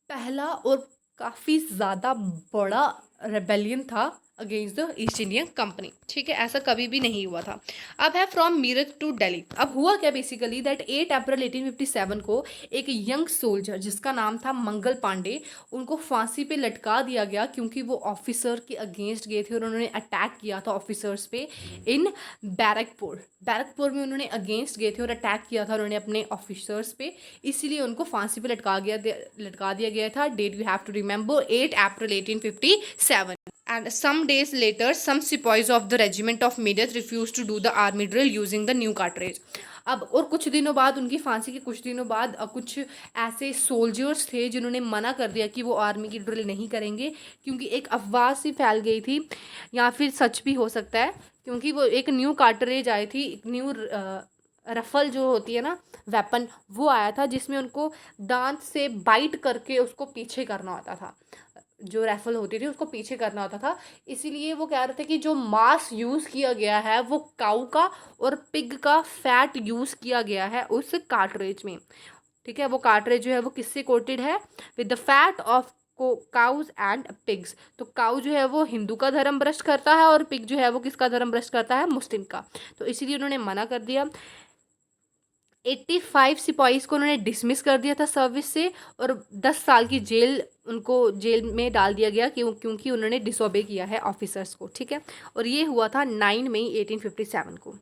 पहला और काफ़ी ज़्यादा बड़ा रेबेलियन था against the east Indian company, ठीक है, ऐसा कभी भी नहीं हुआ था। अब है फ्रॉम मीरठ टू दिल्ली। अब हुआ क्या बेसिकली दैट 8 अप्रैल 1857 को एक यंग सोल्जर जिसका नाम था मंगल पांडे, उनको फांसी पे लटका दिया गया, क्योंकि वो ऑफिसर के अगेंस्ट गए थे और उन्होंने अटैक किया था ऑफिसर्स पे इन बैरकपुर में उन्होंने अगेंस्ट गए थे और अटैक किया था उन्होंने अपने ऑफिसर्स पे, इसीलिए उनको फांसी पे लटका दिया गया था। Date you have to remember 8 April 1857। And some days later, some sepoys of the regiment of Meerut refused to do the army drill using the new cartridge. अब और कुछ दिनों बाद, उनकी फांसी के कुछ दिनों बाद, कुछ ऐसे सोल्जर्स थे जिन्होंने मना कर दिया कि वो आर्मी की ड्रिल नहीं करेंगे, क्योंकि एक अफवाह सी फैल गई थी, या फिर सच भी हो सकता है, क्योंकि वो एक न्यू कार्टरेज आई थी, एक न्यू रफल जो होती है ना वेपन, वो आया था जिसमें उनको दांत से बाइट करके उसको पीछे करना होता था, जो राइफल होती थी उसको पीछे करना होता था। इसीलिए वो कह रहे थे कि जो मांस यूज़ किया गया है वो काऊ का और पिग का फैट यूज़ किया गया है उस कार्ट्रेज में, ठीक है। वो कार्ट्रेज जो है वो किससे कोटेड है? With the fat of cows and pigs. तो काउ जो है वो हिंदू का धर्म भ्रष्ट करता है और पिग जो है वो किसका धर्म भ्रष्ट करता है? मुस्लिम का। तो इसीलिए उन्होंने मना कर दिया। 85 सिपाहीज़ को उन्होंने डिसमिस कर दिया था सर्विस से, और 10 साल की उनको जेल में डाल दिया गया क्योंकि उन्होंने डिसोबे किया है ऑफिसर्स को, ठीक है। और ये हुआ था 9 मई 1857 को।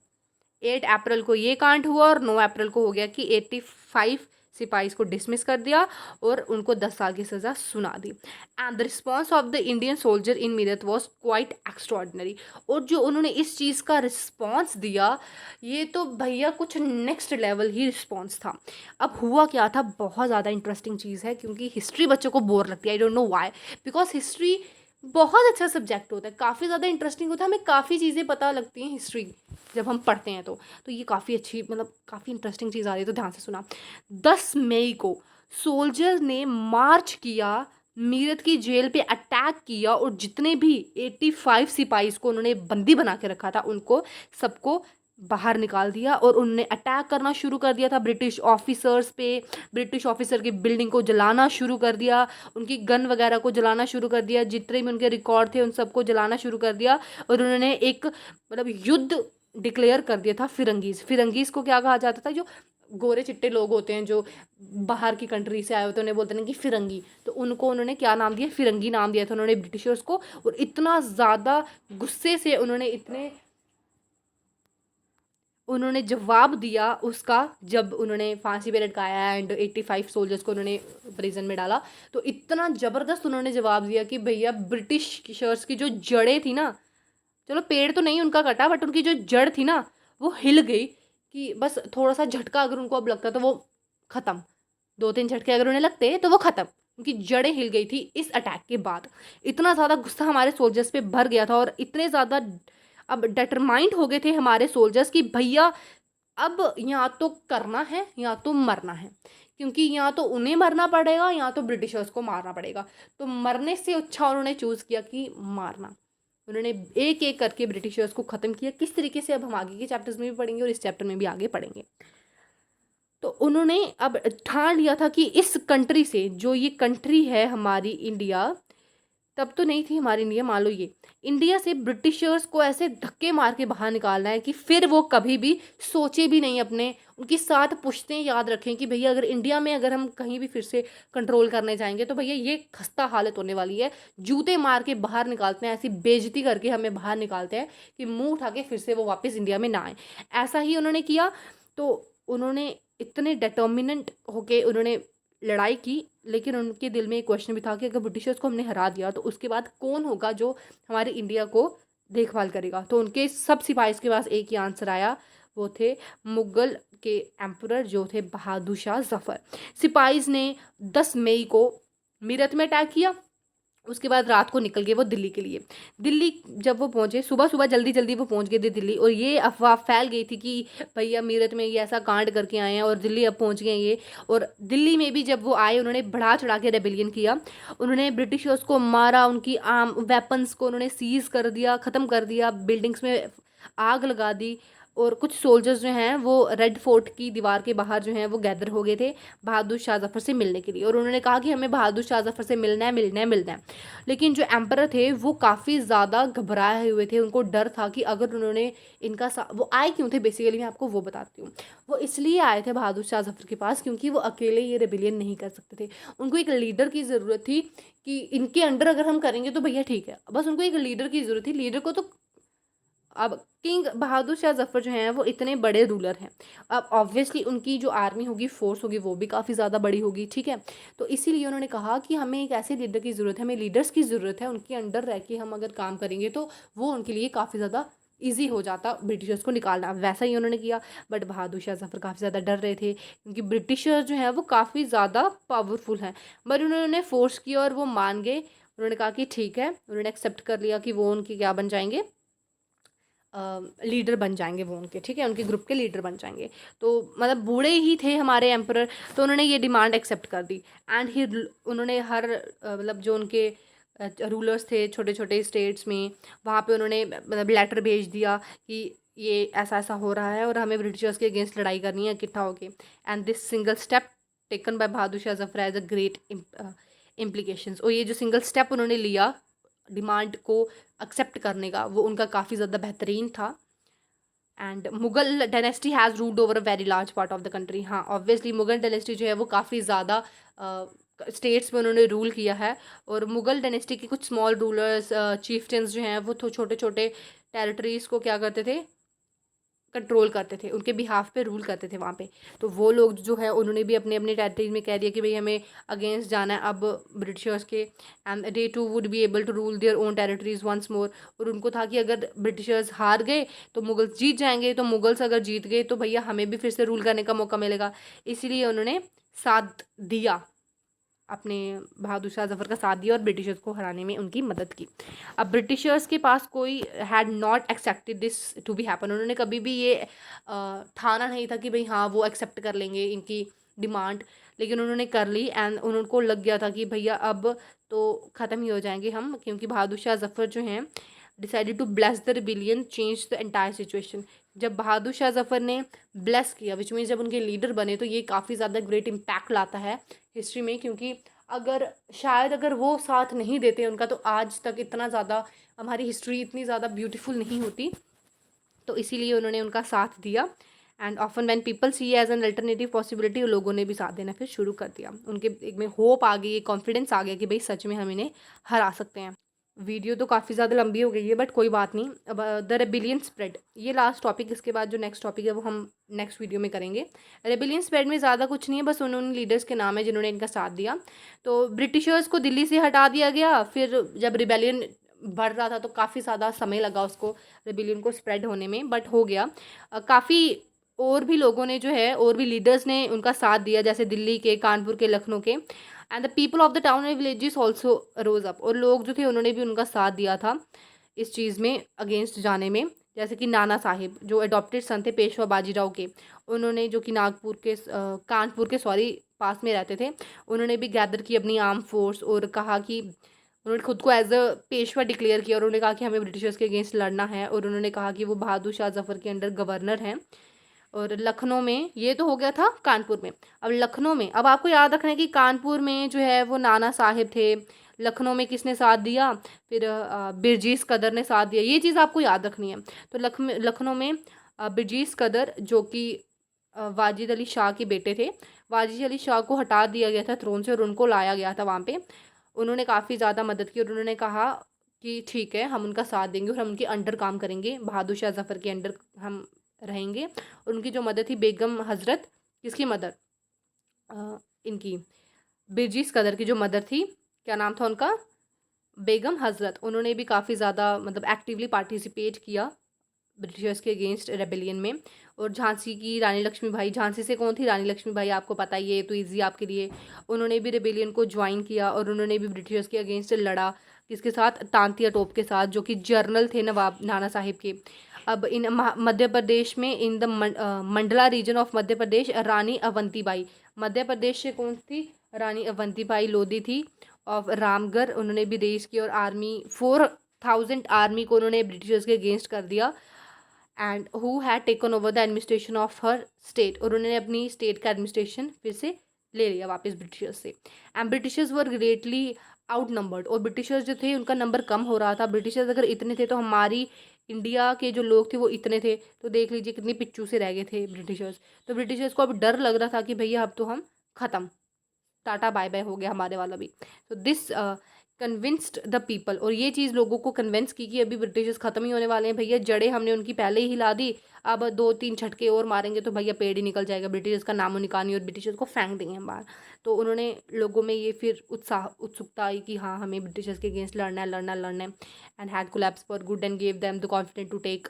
8 अप्रैल को ये कांड हुआ और 9 अप्रैल को हो गया कि 85 सिपाहीज को डिसमिस कर दिया और उनको 10 साल की सज़ा सुना दी। And the response of the Indian soldier in Meerut was quite extraordinary. और जो उन्होंने इस चीज़ का रिस्पॉन्स दिया, ये तो भैया कुछ नेक्स्ट लेवल ही रिस्पॉन्स था। अब हुआ क्या था, बहुत ज़्यादा इंटरेस्टिंग चीज़ है, क्योंकि हिस्ट्री बच्चों को बोर लगती है, I don't know why, because history बहुत अच्छा सब्जेक्ट होता है, काफ़ी ज़्यादा इंटरेस्टिंग होता है, हमें काफ़ी चीज़ें पता लगती हैं हिस्ट्री जब हम पढ़ते हैं तो ये काफ़ी अच्छी, मतलब काफ़ी इंटरेस्टिंग चीज़ आ रही है, तो ध्यान से सुना। 10 मई को सोल्जर ने मार्च किया, मीरत की जेल पे अटैक किया, और जितने भी 85 सिपाहीज को उन्होंने बंदी बना के रखा था उनको सबको बाहर निकाल दिया, और उन्होंने अटैक करना शुरू कर दिया था ब्रिटिश ऑफिसर्स पे। ब्रिटिश ऑफिसर की बिल्डिंग को जलाना शुरू कर दिया, उनकी गन वगैरह को जलाना शुरू कर दिया, जितने भी उनके रिकॉर्ड थे उन सबको जलाना शुरू कर दिया। और उन्होंने एक मतलब युद्ध डिक्लेयर कर दिया था फिरंगीज़ को क्या कहा जाता था, जो गोरे चिट्टे लोग होते हैं जो बाहर की कंट्री से आए होते हैं, उन्हें बोलते हैं कि फिरंगी, तो उनको उन्होंने क्या नाम दिया, फिरंगी नाम दिया था उन्होंने ब्रिटिशर्स को। और इतना ज़्यादा गुस्से से उन्होंने जवाब दिया उसका, जब उन्होंने फांसी पे लटकाया एंड 85 सोल्जर्स को उन्होंने प्रिजन में डाला, तो इतना ज़बरदस्त उन्होंने जवाब दिया कि भैया ब्रिटिशर्स की जो जड़ें थी ना, चलो पेड़ तो नहीं उनका कटा, बट उनकी जो जड़ थी ना वो हिल गई, कि बस थोड़ा सा झटका अगर उनको अब लगता तो वो ख़त्म, 2-3 झटके अगर उन्हें लगते तो वो ख़त्म, उनकी जड़ें हिल गई थी इस अटैक के बाद। इतना ज़्यादा गुस्सा हमारे सोल्जर्स पे भर गया था, और इतने ज़्यादा अब डिटरमाइंड हो गए थे हमारे सोल्जर्स कि भैया अब या तो करना है या तो मरना है, क्योंकि या तो उन्हें मरना पड़ेगा या तो ब्रिटिशर्स को मारना पड़ेगा। तो मरने से अच्छा उन्होंने चूज़ किया कि मारना। उन्होंने एक एक करके ब्रिटिशर्स को ख़त्म किया। किस तरीके से अब हम आगे के चैप्टर्स में भी पढ़ेंगे और इस चैप्टर में भी आगे पढ़ेंगे। तो उन्होंने अब ठान लिया था कि इस कंट्री से, जो ये कंट्री है हमारी इंडिया, तब तो नहीं थी हमारी इंडिया, मान लो ये इंडिया से ब्रिटिशर्स को ऐसे धक्के मार के बाहर निकालना है कि फिर वो कभी भी सोचे भी नहीं अपने, उनकी साथ पुश्तें याद रखें कि भैया अगर इंडिया में अगर हम कहीं भी फिर से कंट्रोल करने जाएंगे तो भैया ये खस्ता हालत होने वाली है। जूते मार के बाहर निकालते हैं, ऐसी बेइज्जती करके हमें बाहर निकालते हैं कि मुंह उठा के फिर से वो वापस इंडिया में ना आए। ऐसा ही उन्होंने किया। तो उन्होंने इतने डिटर्मिनेंट होके उन्होंने लड़ाई की, लेकिन उनके दिल में एक क्वेश्चन भी था कि अगर ब्रिटिशर्स को हमने हरा दिया तो उसके बाद कौन होगा जो हमारी इंडिया को देखभाल करेगा। तो उनके सब सिपाहीज के पास एक ही आंसर आया, वो थे मुगल के एम्परर जो थे बहादुर शाह जफ़र। सिपाहीज ने 10 मई को मीरत में अटैक किया। उसके बाद रात को निकल गए वो दिल्ली के लिए। दिल्ली जब वो पहुंचे, सुबह सुबह जल्दी जल्दी वो पहुंच गए थे दिल्ली, और ये अफवाह फैल गई थी कि भैया मीरत में ये ऐसा कांड करके आए हैं और दिल्ली अब पहुंच गए ये। और दिल्ली में भी जब वो आए उन्होंने बढ़ा चढ़ा के रेबेलियन किया। उन्होंने ब्रिटिशर्स को मारा, उनकी आर्म वेपन्स को उन्होंने सीज कर दिया, ख़त्म कर दिया, बिल्डिंग्स में आग लगा दी। और कुछ सोल्जर्स जो हैं वो रेड फोर्ट की दीवार के बाहर जो हैं वो गैदर हो गए थे बहादुर शाह जफ़र से मिलने के लिए, और उन्होंने कहा कि हमें बहादुर शाह जफ़र से मिलना है, मिलना है, मिलना है। लेकिन जो एम्परर थे वो काफ़ी ज़्यादा घबराए हुए थे, उनको डर था कि अगर उन्होंने वो आए क्यों थे, बेसिकली मैं आपको वो बताती हूँ। वो इसलिए आए थे बहादुर शाह जफ़र के पास क्योंकि वो अकेले ये रेबिलियन नहीं कर सकते थे। उनको एक लीडर की ज़रूरत थी कि इनके अंडर अगर हम करेंगे तो भैया ठीक है, बस उनको एक लीडर की ज़रूरत थी। लीडर को तो अब किंग बहादुर शाह जफ़र जो हैं वो इतने बड़े रूलर हैं, अब ऑब्वियसली उनकी जो आर्मी होगी, फोर्स होगी, वो भी काफ़ी ज़्यादा बड़ी होगी, ठीक है। तो इसीलिए उन्होंने कहा कि हमें एक ऐसे लीडर की ज़रूरत है, हमें लीडर्स की ज़रूरत है, उनके अंडर रह के हम अगर काम करेंगे तो वो उनके लिए काफ़ी ज़्यादा ईजी हो जाता ब्रिटिशर्स को निकालना। वैसा ही उन्होंने किया, बट बहादुर शाह जफ़र काफ़ी ज़्यादा डर रहे थे क्योंकि ब्रिटिशर्स जो हैं वो काफ़ी ज़्यादा पावरफुल हैं। बट उन्होंने फोर्स किया और वो मान गए। उन्होंने कहा कि ठीक है, उन्होंने एक्सेप्ट कर लिया कि वो उनकी क्या बन जाएंगे, लीडर बन जाएंगे वो उनके, ठीक है, उनके ग्रुप के लीडर बन जाएंगे। तो मतलब बूढ़े ही थे हमारे एम्परर, तो उन्होंने ये डिमांड एक्सेप्ट कर दी। एंड ही उन्होंने हर मतलब जो उनके रूलर्स थे छोटे छोटे स्टेट्स में, वहाँ पे उन्होंने मतलब लेटर भेज दिया कि ये ऐसा ऐसा हो रहा है और हमें ब्रिटिशर्स के अगेंस्ट लड़ाई करनी है इकट्ठा होके। And this single step taken by Bahadur Shah Zafar has a great implications. और ये जो सिंगल स्टेप उन्होंने लिया डिमांड को एक्सेप्ट करने का, वो उनका काफ़ी ज़्यादा बेहतरीन था। And Mughal dynasty has ruled over a very large part of the country. हाँ, ऑब्वियसली मुगल डायनेस्टी जो है वो काफ़ी ज़्यादा स्टेट्स में उन्होंने रूल किया है। और मुगल डायनेस्टी के कुछ स्मॉल रूलर्स, चीफ्टेंस जो हैं वो तो छोटे छोटे टेरिटरीज़ को क्या करते थे, कंट्रोल करते थे, उनके बिहाफ पे रूल करते थे वहाँ पे। तो वो लोग जो है उन्होंने भी अपने अपने टेरिटरीज में कह दिया कि भाई हमें अगेंस्ट जाना है अब ब्रिटिशर्स के। And they too would be able to rule their own territories once more. और उनको था कि अगर ब्रिटिशर्स हार गए तो मुगल्स जीत जाएंगे, तो मुगल्स अगर जीत गए तो भैया हमें भी फिर से रूल करने का मौका मिलेगा। इसीलिए उन्होंने साथ दिया, अपने बहादुर शाह जफ़र का साथ दिया और ब्रिटिशर्स को हराने में उनकी मदद की। अब ब्रिटिशर्स के पास कोई had not accepted this to be happen. उन्होंने कभी भी ये ठाना नहीं था कि भाई हाँ वो एक्सेप्ट कर लेंगे इनकी डिमांड, लेकिन उन्होंने कर ली। एंड उनको लग गया था कि भैया अब तो ख़त्म ही हो जाएंगे हम, क्योंकि बहादुर शाह जफ़र जो हैं decided to bless the rebellion change the entire situation. जब बहादुर शाह जफ़र ने ब्लेस किया, विच मीन्स जब उनके लीडर बने, तो ये काफ़ी ज़्यादा ग्रेट इम्पैक्ट लाता है हिस्ट्री में। क्योंकि अगर वो साथ नहीं देते उनका, तो आज तक इतना ज़्यादा हमारी हिस्ट्री इतनी ज़्यादा ब्यूटीफुल नहीं होती। तो इसीलिए उन्होंने उनका साथ दिया। And often when people see as an alternative possibility, लोगों ने भी साथ देना फिर शुरू कर दिया। उनके एक में होप आ गई, कॉन्फिडेंस आ गया कि भाई सच में हम इन्हें हरा सकते हैं। वीडियो तो काफ़ी ज़्यादा लंबी हो गई है, बट कोई बात नहीं। अब द रेबिलियन स्प्रेड, ये लास्ट टॉपिक, इसके बाद जो नेक्स्ट टॉपिक है वो हम नेक्स्ट वीडियो में करेंगे। रेबिलियन स्प्रेड में ज़्यादा कुछ नहीं है, बस उन्होंने लीडर्स के नाम है जिन्होंने इनका साथ दिया। तो ब्रिटिशर्स को दिल्ली से हटा दिया गया। फिर जब रिबेलियन बढ़ रहा था तो काफ़ी ज़्यादा समय लगा उसको, रेबिलियन को स्प्रेड होने में, बट हो गया। काफ़ी और भी लोगों ने जो है, और भी लीडर्स ने उनका साथ दिया, जैसे दिल्ली के, कानपुर के, लखनऊ के। And the people of the town and villages also rose up, और लोग जो थे उन्होंने भी उनका साथ दिया था इस चीज़ में अगेंस्ट जाने में। जैसे कि नाना साहिब जो अडॉप्टेड सन थे पेशवा बाजीराव के, उन्होंने, जो कि नागपुर के कानपुर के पास में रहते थे, उन्होंने भी गैदर की अपनी आर्म फोर्स और कहा कि उन्होंने खुद को एज अ पेशवा डिक्लेयर किया और उन्होंने कहा कि हमें ब्रिटिशर्स के अगेंस्ट लड़ना है। और उन्होंने कहा कि वो बहादुर शाह जफ़र के अंडर गवर्नर हैं। और लखनऊ में, ये तो हो गया था कानपुर में। अब लखनऊ में, अब आपको याद रखना है कि कानपुर में जो है वो नाना साहिब थे, लखनऊ में किसने साथ दिया, फिर बिरजीस कदर ने साथ दिया। ये चीज़ आपको याद रखनी है। तो लखनऊ में बिरजीस कदर, जो कि वाजिद अली शाह के बेटे थे, वाजिद अली शाह को हटा दिया गया था थ्रोन से और उनको लाया गया था वहाँ पे। उन्होंने काफ़ी ज़्यादा मदद की और उन्होंने कहा कि ठीक है हम उनका साथ देंगे और हम उनके अंडर काम करेंगे, बहादुर शाह जफ़र के अंडर हम रहेंगे। और उनकी जो मदर थी बेगम हज़रत, किसकी मदर, इनकी बिरजीस कदर की जो मदर थी, क्या नाम था उनका, बेगम हज़रत, उन्होंने भी काफ़ी ज़्यादा मतलब एक्टिवली पार्टिसिपेट किया ब्रिटिशर्स के अगेंस्ट रेबेलियन में। और झांसी की रानी लक्ष्मीबाई, झांसी से कौन थी, रानी लक्ष्मीबाई, आपको पता ही है तो ईजी आपके लिए। उन्होंने भी रेबेलियन को ज्वाइन किया और उन्होंने भी ब्रिटिशर्स के अगेंस्ट लड़ा। किसके साथ, तांतिया टोप के साथ, जो कि जर्नल थे नवाब नाना साहिब के। अब इन मध्य प्रदेश में, in the Mandla region of Madhya Pradesh, Rani Avantibai, Madhya Pradesh से कौन थी, रानी अवंतीबाई लोधी थी ऑफ रामगढ़, उन्होंने भी रेस की और आर्मी 4000 आर्मी को उन्होंने ब्रिटिशर्स के अगेंस्ट कर दिया। And who had taken over the administration of her state, और उन्होंने अपनी स्टेट का एडमिनिस्ट्रेशन फिर से ले लिया वापस ब्रिटिशर्स से। And Britishers were greatly out numbered, और ब्रिटिशर्स जो थे उनका नंबर कम हो रहा था। ब्रिटिशर्स अगर इतने थे तो हमारी इंडिया के जो लोग थे वो इतने थे, तो देख लीजिए कितनी पिच्चू से रह गए थे ब्रिटिशर्स। तो ब्रिटिशर्स को अब डर लग रहा था कि भैया अब तो हम ख़त्म, टाटा बाय बाय हो गया हमारे वाला भी। तो दिस कन्विंस्ड द पीपल, और ये चीज़ लोगों को कन्विंस की कि अभी ब्रिटिशर्स ख़त्म ही होने वाले हैं भैया, जड़ें हमने उनकी पहले ही हिला दी, अब 2-3 झटके और मारेंगे तो भैया पेड़ ही निकल जाएगा, ब्रिटिशर्स का नामो निकाल नहीं और ब्रिटिशर्स को फेंक देंगे हम बाहर। तो उन्होंने, लोगों में ये फिर उत्सुकता आई कि हाँ हमें ब्रिटिशर्स के अगेंस्ट लड़ना है, लड़ना लड़ना है। And had collapse for good and gave them the confidence to take,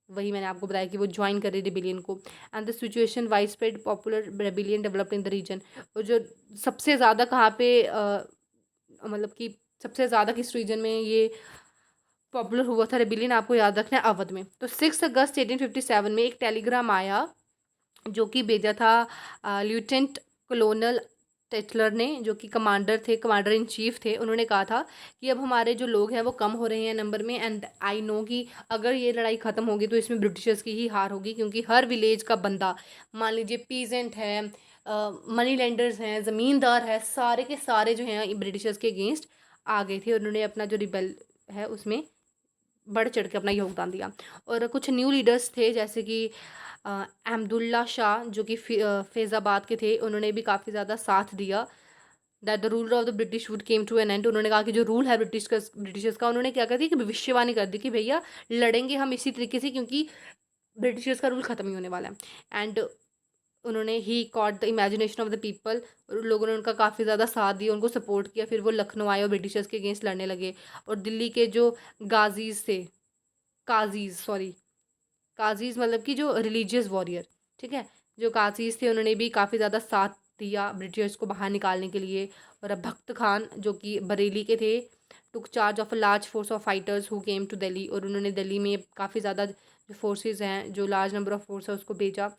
वही मैंने आपको बताया कि वो ज्वाइन करे रिबिलियन को। And the situation wide spread popular rebellion developed in the region. और जो सबसे ज़्यादा कहाँ पे मतलब कि सबसे ज़्यादा किस रीजन में ये पॉपुलर हुआ था रेबिलियन, आपको याद रखना है, अवध में। तो 6 अगस्त 1857 में एक टेलीग्राम आया जो कि भेजा था लेफ्टिनेंट कलोनल टेटलर ने, जो कि कमांडर इन चीफ थे। उन्होंने कहा था कि अब हमारे जो लोग हैं वो कम हो रहे हैं नंबर में, एंड आई नो कि अगर ये लड़ाई ख़त्म होगी तो इसमें ब्रिटिशर्स की ही हार होगी, क्योंकि हर विलेज का बंदा, मान लीजिए पीजेंट है, मनी लेंडर्स हैं, ज़मींदार है, सारे के सारे जो हैं ब्रिटिशर्स के अगेंस्ट आ गए थे। उन्होंने अपना जो रिबेल है उसमें बढ़ चढ़ के अपना योगदान दिया। और कुछ न्यू लीडर्स थे जैसे कि अहमदुल्ला शाह जो कि फैज़ाबाद के थे, उन्होंने भी काफ़ी ज़्यादा साथ दिया। That the ruler of the British would came to an end. उन्होंने कहा कि जो रूल है ब्रिटिशर्स का, उन्होंने क्या कर दिया कि भविष्यवाणी कर दी कि भैया लड़ेंगे हम इसी तरीके से, क्योंकि ब्रिटिशर्स का रूल ख़त्म ही होने वाला है। एंड उन्होंने ही caught the imagination of the people, और लोगों ने उनका काफ़ी ज़्यादा साथ दिया, उनको सपोर्ट किया। फिर वो लखनऊ आए और ब्रिटिशर्स के अगेंस्ट लड़ने लगे। और दिल्ली के जो गाजीज़ थे, काजीज़ सॉरी, काज़ीज़ मतलब कि जो रिलीजियस वॉरियर, ठीक है, जो काज़ीज़ थे उन्होंने भी काफ़ी ज़्यादा साथ दिया ब्रिटिशर्स को बाहर निकालने के लिए। और अब भक्त खान जो कि बरेली के थे, took charge of a large force of fighters who came to Delhi. और उन्होंने दिल्ली में काफ़ी ज़्यादा जो फोर्सेस हैं, जो लार्ज नंबर ऑफ फोर्स है उसको भेजा।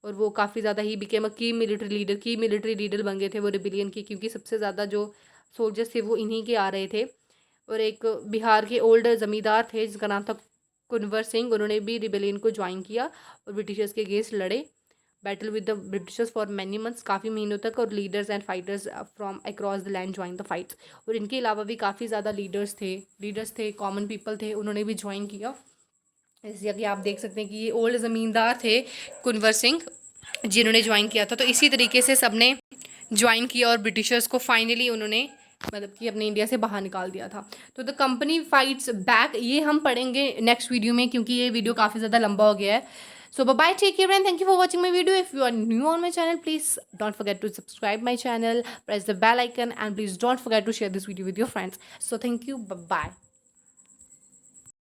और वो काफ़ी ज़्यादा ही बिकेम अ की मिलिट्री लीडर बन गए थे वो रिबिलियन की, क्योंकि सबसे ज़्यादा जो सोल्जर्स थे वो इन्हीं के आ रहे थे। और एक बिहार के ओल्ड ज़मींदार थे जिसका नाम था कुंवर सिंह, उन्होंने भी रिबेलियन को ज्वाइन किया और ब्रिटिशर्स के अगेंस्ट लड़े। Battle with the Britishers for many months, काफ़ी महीनों तक। और leaders and fighters from across the land join the fights. और इनके अलावा भी काफ़ी ज़्यादा लीडर्स थे, कॉमन पीपल थे, उन्होंने भी ज्वाइन किया। जैसे कि आप देख सकते हैं कि ये ओल्ड ज़मींदार थे कुंवर सिंह जिन्होंने ज्वाइन किया था। तो इसी तरीके से सबने ज्वाइन किया और ब्रिटिशर्स को फाइनली उन्होंने मतलब कि अपने इंडिया से बाहर निकाल दिया था। तो द कंपनी फाइट्स बैक, ये हम पढ़ेंगे नेक्स्ट वीडियो में, क्योंकि ये वीडियो काफ़ी ज़्यादा लंबा हो गया है। So bye, take care and thank you for watching my video. If you are new on my channel, please don't forget to subscribe my channel, press the bell icon, and please don't forget to share this video with your friends. So thank you, bye.